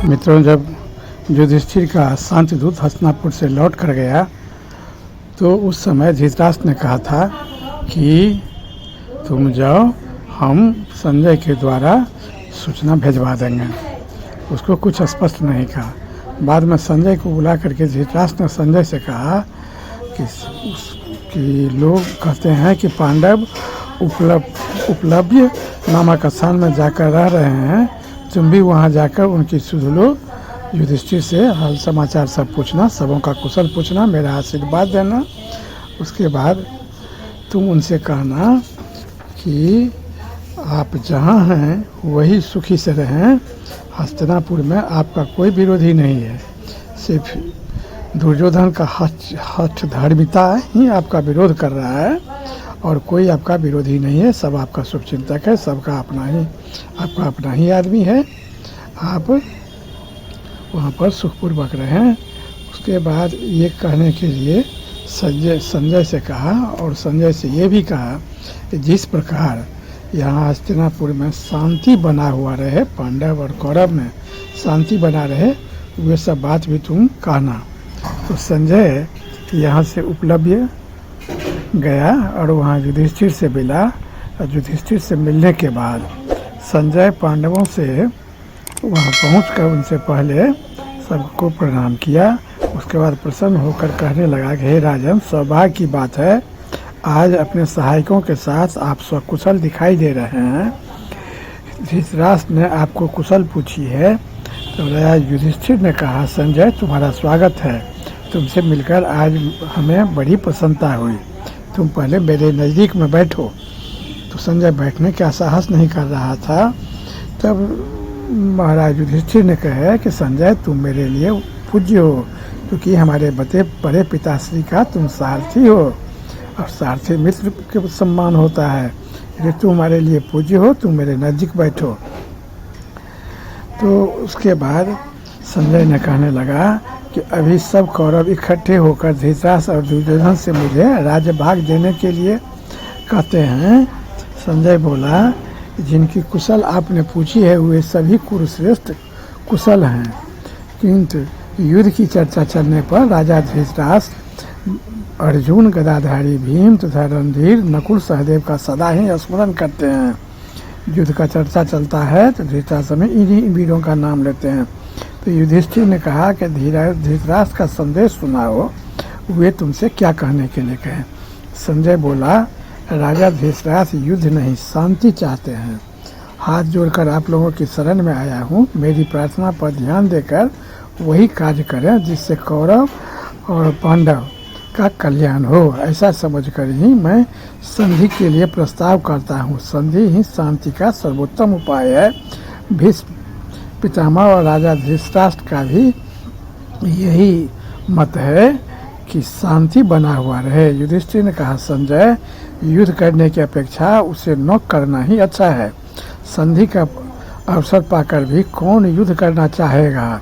मित्रों, जब युधिष्ठिर का शांति दूत हस्तिनापुर से लौट कर गया तो उस समय धृतराष्ट्र ने कहा था कि तुम जाओ, हम संजय के द्वारा सूचना भिजवा देंगे। उसको कुछ स्पष्ट नहीं कहा। बाद में संजय को बुला करके धृतराष्ट्र ने संजय से कहा कि लोग कहते हैं कि पांडव उपलब्ध नामक स्थान में जाकर रह रहे हैं, तुम भी वहां जाकर उनकी सुध लो। युधिष्ठिर से हाल समाचार सब पूछना, सबों का कुशल पूछना, मेरा आशीर्वाद देना। उसके बाद तुम उनसे कहना कि आप जहाँ हैं वही सुखी से रहें, हस्तिनापुर में आपका कोई विरोधी नहीं है, सिर्फ दुर्योधन का हठ धर्मिता ही आपका विरोध कर रहा है और कोई आपका विरोधी नहीं है। सब आपका शुभचिंतक है, सबका आपका अपना ही आदमी है। आप वहाँ पर सुखपूर्वक रहें। उसके बाद ये कहने के लिए संजय से कहा और संजय से ये भी कहा कि जिस प्रकार यहाँ हस्तिनापुर में शांति बना हुआ रहे, पांडव और कौरव में शांति बना रहे, वे सब बात भी तुम कहना। तो संजय यहाँ से उपलब्ध गया और वहाँ युधिष्ठिर से मिला। और युधिष्ठिर से मिलने के बाद संजय पांडवों से वहाँ पहुंचकर उनसे पहले सबको प्रणाम किया। उसके बाद प्रसन्न होकर कहने लगा कि हे राजन, सौभाग्य की बात है, आज अपने सहायकों के साथ आप सकुशल दिखाई दे रहे हैं। धृतराष्ट्र ने आपको कुशल पूछी है। तो राजा युधिष्ठिर ने कहा, संजय तुम्हारा स्वागत है, तुमसे मिलकर आज हमें बड़ी प्रसन्नता हुई, तुम पहले मेरे नज़दीक में बैठो। तो संजय बैठने का साहस नहीं कर रहा था। तब महाराज युधिष्ठिर ने कहा कि संजय तुम मेरे लिए पूज्य हो, क्योंकि हमारे बड़े पिताश्री का तुम सारथी हो और सारथी मित्र के सम्मान होता है, यदि तुम हमारे लिए पूज्य हो, तुम मेरे नज़दीक बैठो। तो उसके बाद संजय ने कहने लगा कि अभी सब कौरव इकट्ठे होकर धृतराष्ट्र और दुर्योधन से मुझे राज्य भाग देने के लिए कहते हैं। संजय बोला, जिनकी कुशल आपने पूछी है वे सभी कुरुश्रेष्ठ कुशल हैं, किंतु युद्ध की चर्चा चलने पर राजा धृतराष्ट्र, अर्जुन, गदाधारी भीम तथा रणधीर, नकुल, सहदेव का सदा ही स्मरण करते हैं। युद्ध का चर्चा चलता है तो धृतराष्ट्र में इन्हीं वीरों का नाम लेते हैं। तो युधिष्ठिर ने कहा कि धृतराष्ट्र का संदेश सुनाओ, वे तुमसे क्या कहने के लिए कहें। संजय बोला, राजा धृतराष्ट्र युद्ध नहीं शांति चाहते हैं। हाथ जोड़कर आप लोगों की शरण में आया हूँ, मेरी प्रार्थना पर ध्यान देकर वही कार्य करें जिससे कौरव और पांडव का कल्याण हो। ऐसा समझकर ही मैं संधि के लिए प्रस्ताव करता हूँ। संधि ही शांति का सर्वोत्तम उपाय है। भीष्म पितामह और राजा धृतराष्ट्र का भी यही मत है कि शांति बना हुआ रहे। युधिष्ठिर ने कहा, संजय युद्ध करने की अपेक्षा उसे न करना ही अच्छा है। संधि का अवसर पाकर भी कौन युद्ध करना चाहेगा।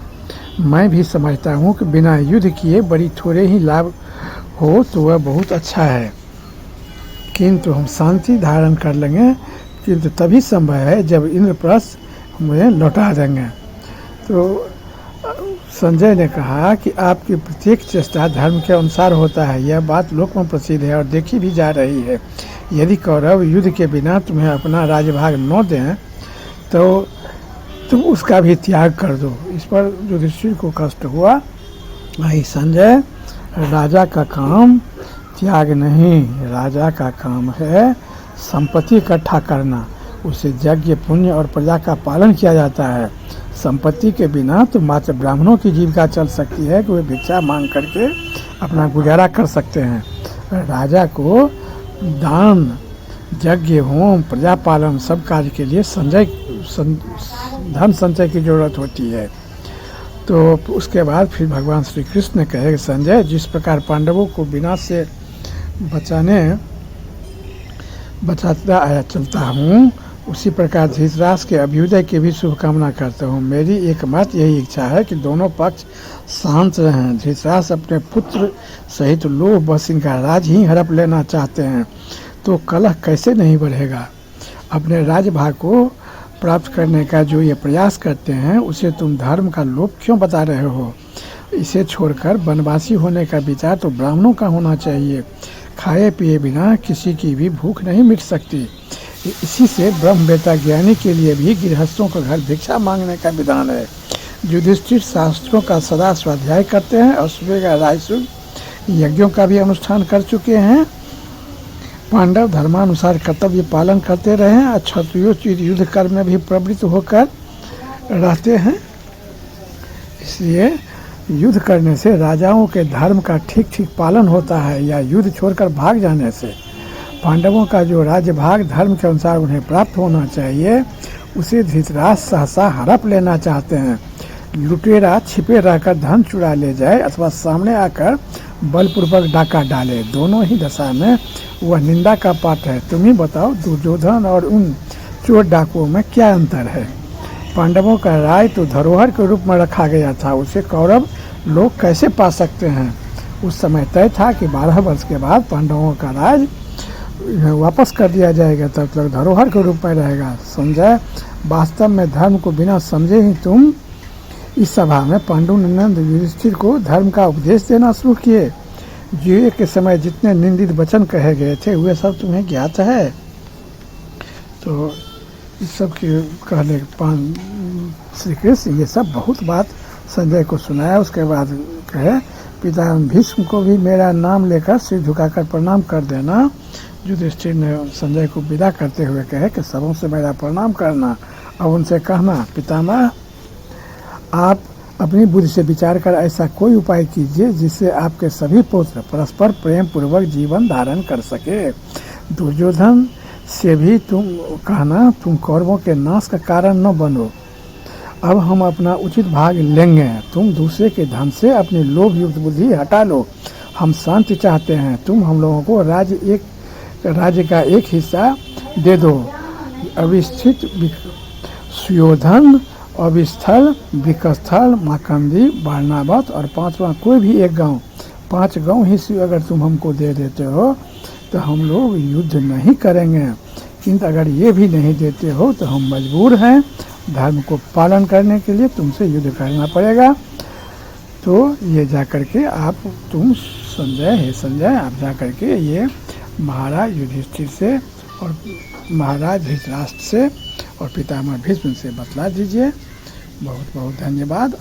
मैं भी समझता हूँ कि बिना युद्ध किए बड़ी थोड़े ही लाभ हो तो वह बहुत अच्छा है, किंतु हम शांति धारण कर लेंगे, किंतु तभी संभव है जब इंद्रप्रस्थ मुझे लौटा देंगे। तो संजय ने कहा कि आपकी प्रत्येक चेष्टा धर्म के अनुसार होता है, यह बात लोक में प्रसिद्ध है और देखी भी जा रही है। यदि कौरव युद्ध के बिना तुम्हें अपना राज्यभाग न दें तो तुम उसका भी त्याग कर दो। इस पर युधिष्ठिर को कष्ट हुआ। भाई संजय, राजा का काम त्याग नहीं, राजा का काम है संपत्ति इकट्ठा करना, उसे यज्ञ, पुण्य और प्रजा का पालन किया जाता है। संपत्ति के बिना तो मात्र ब्राह्मणों की जीविका चल सकती है कि वे भिक्षा मांग करके अपना गुजारा कर सकते हैं। राजा को दान, यज्ञ, होम, प्रजा पालन सब कार्य के लिए धन संचय की जरूरत होती है। तो उसके बाद फिर भगवान श्री कृष्ण ने कहे, संजय जिस प्रकार पांडवों को विनाश से बचाता आया चलता हूँ, उसी प्रकार धृतराष्ट्र के अभ्युदय की भी शुभकामना करता हूँ। मेरी एकमात्र यही इच्छा है कि दोनों पक्ष शांत रहें। धृतराष्ट्र अपने पुत्र सहित लोभ बस इनका राज ही हड़प लेना चाहते हैं, तो कलह कैसे नहीं बढ़ेगा। अपने राजभाग को प्राप्त करने का जो ये प्रयास करते हैं उसे तुम धर्म का लोप क्यों बता रहे हो? इसे छोड़कर वनवासी होने का विचार तो ब्राह्मणों का होना चाहिए। खाए पिए बिना किसी की भी भूख नहीं मिट सकती। इसी से ब्रह्मवेत्ता ज्ञानी के लिए भी गृहस्थों का घर भिक्षा मांगने का विधान है। युधिष्ठिर शास्त्रों का सदा स्वाध्याय करते हैं और सुबह का राजसूय यज्ञों का भी अनुष्ठान कर चुके हैं। पांडव धर्मानुसार कर्तव्य पालन करते रहे हैं और क्षत्रियों युद्ध कर्म में भी प्रवृत्त होकर रहते हैं। इसलिए युद्ध करने से राजाओं के धर्म का ठीक ठीक पालन होता है या युद्ध छोड़कर भाग जाने से। पांडवों का जो राज्य भाग धर्म के अनुसार उन्हें प्राप्त होना चाहिए उसे धृतराष्ट्र सहसा हड़प लेना चाहते हैं। लुटेरा छिपे रहकर धन चुरा ले जाए अथवा सामने आकर बलपूर्वक डाका डाले, दोनों ही दशा में वह निंदा का पात्र है। तुम ही बताओ, दुर्योधन और उन चोर डाकुओं में क्या अंतर है? पांडवों का राज तो धरोहर के रूप में रखा गया था, उसे कौरव लोग कैसे पा सकते हैं? उस समय तय था कि 12 वर्ष के बाद पांडवों का राज वापस कर दिया जाएगा, तब तक धरोहर के रूप में रहेगा। संजय, वास्तव में धर्म को बिना समझे ही तुम इस सभा में पांडुनंदन युधिष्ठिर को धर्म का उपदेश देना शुरू किए। जीवे के समय जितने निंदित वचन कहे गए थे वे सब तुम्हें ज्ञात है। तो इस सब के कहने श्री कृष्ण ये सब बहुत बात संजय को सुनाया। उसके बाद कहे, पिता भीष्म को भी मेरा नाम लेकर सिर झुकाकर प्रणाम कर देना। युधिष्ठिर ने संजय को विदा करते हुए कहे कि सबों से मेरा प्रणाम करना और उनसे कहना, पितामह आप अपनी बुद्धि से विचार कर ऐसा कोई उपाय कीजिए जिससे आपके सभी पुत्र परस्पर प्रेम पूर्वक जीवन धारण कर सके। दुर्योधन से भी तुम कहना, तुम कौरवों के नाश का कारण न बनो। अब हम अपना उचित भाग लेंगे, तुम दूसरे के धन से अपनी लोभ युक्त बुद्धि हटा लो। हम शांति चाहते हैं, तुम हम लोगों को राज्य का एक हिस्सा दे दो। अविस्थित सुयोधन, अविस्थल, विकस्थल, माकंदी, बारनावत और 5वां कोई भी एक गांव, 5 गांव ही अगर तुम हमको दे देते हो तो हम लोग युद्ध नहीं करेंगे। किंतु अगर ये भी नहीं देते हो तो हम मजबूर हैं, धर्म को पालन करने के लिए तुमसे युद्ध करना पड़ेगा। तो ये जाकर के तुम संजय, हे संजय, आप जाकर के ये महाराज युधिष्ठिर से और महाराज धृतराष्ट्र से और पितामह भीष्म से बतला दीजिए। बहुत बहुत धन्यवाद।